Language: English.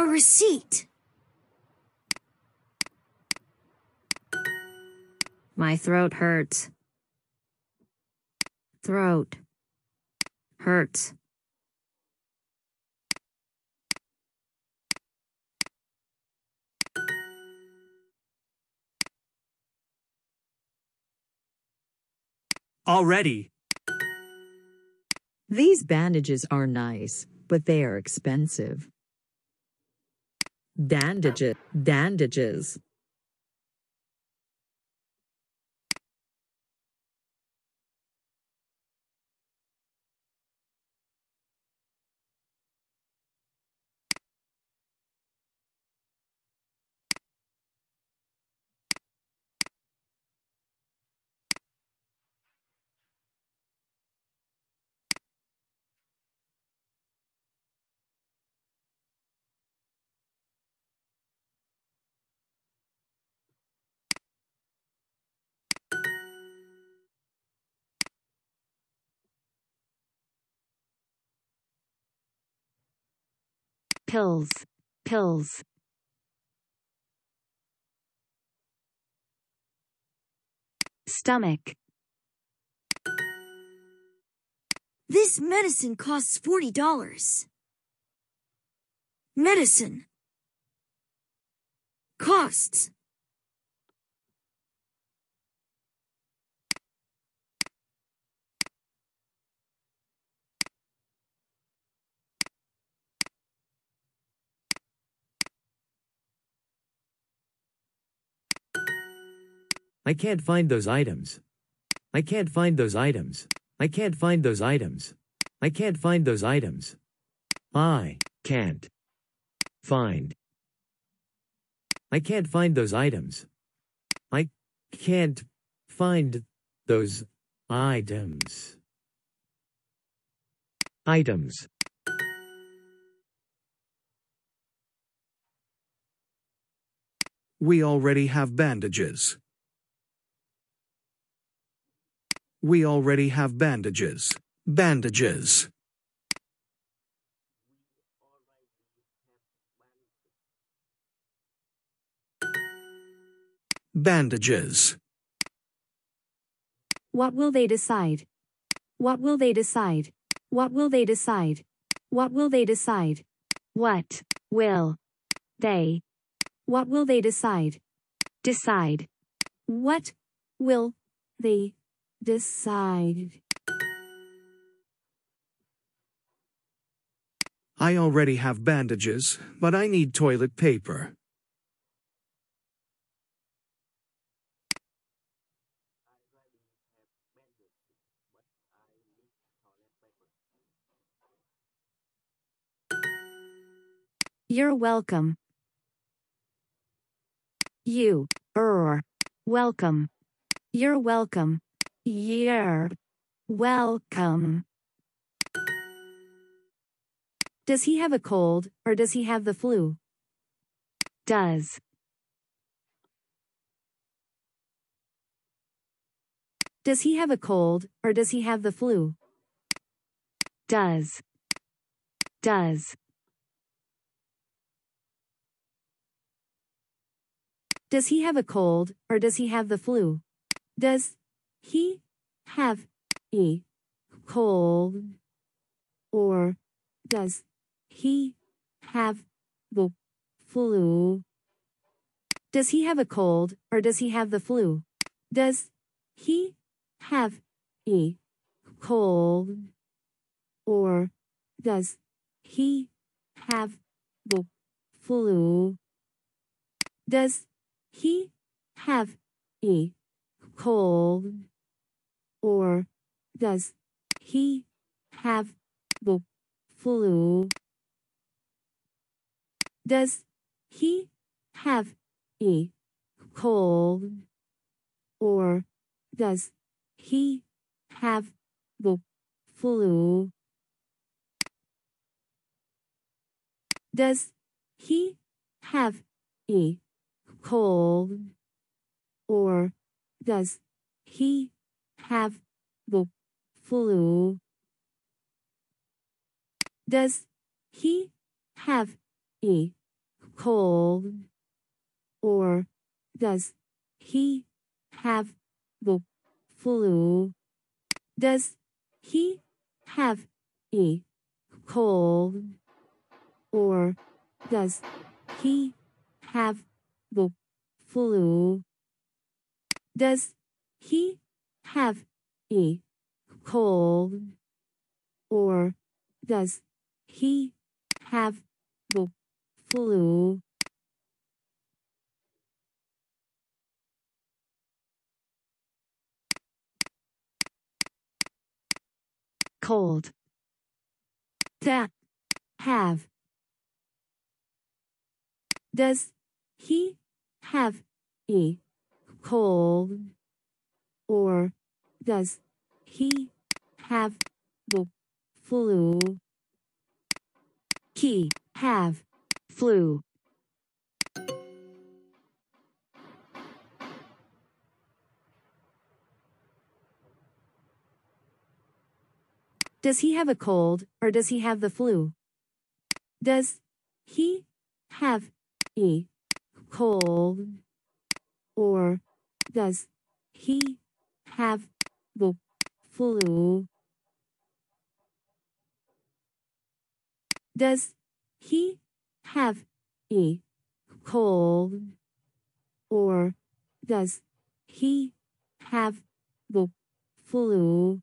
A receipt. My throat hurts. Throat. Hurts. Already. These bandages are nice, but they are expensive. Bandages. Pills. Stomach. This medicine costs $40. Medicine. Costs. I can't find those items. I can't find those items. I can't find those items. I can't find those items. I can't find. I can't find those items. I can't find those items. Items. We already have bandages. We already have bandages. Bandages. Bandages. What will they decide? What will they decide? What will they decide? What will they decide? What will they? What will they decide? Decide. What will they decide? I already have bandages, but I need toilet paper. You're welcome. You are welcome. You're welcome. You're welcome. Does he have a cold, or does he have the flu? Does. Does he have a cold, or does he have the flu? Does. Does. Does he have a cold, or does he have the flu? Does he have a cold, or does he have the flu? Does he have a cold, or does he have the flu? Does he have a cold, or does he have the flu? Does he have a cold, or does he have the flu? Does he have a cold, or does he have the flu? Does he have a cold, or does he have the flu? Does he have a cold? Or does he have the flu? Does he have a cold? Or does he have the flu? Does he have a cold? Or does he have the flu? Cold. Da. Have. Does he have a cold? Or does he have the flu? He have flu. Does he have a cold, or does he have the flu? Does he have a cold? Or does he have the flu? Does he have a cold? Or does he have the flu?